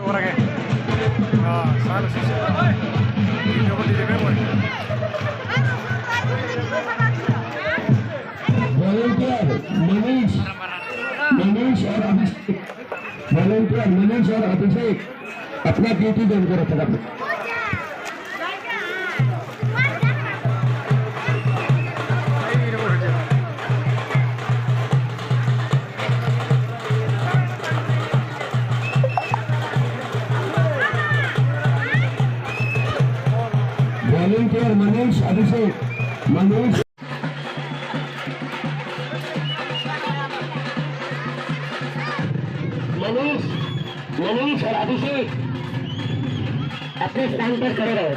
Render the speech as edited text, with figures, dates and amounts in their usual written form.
Ora che sale si il gioco di deve poi volunteer Manish और अभिषेक अपना duty join करो फटाफट। Volunteer Manish अभिषेक मनीष और अभिषेक अपने स्थान पर खड़े रहो।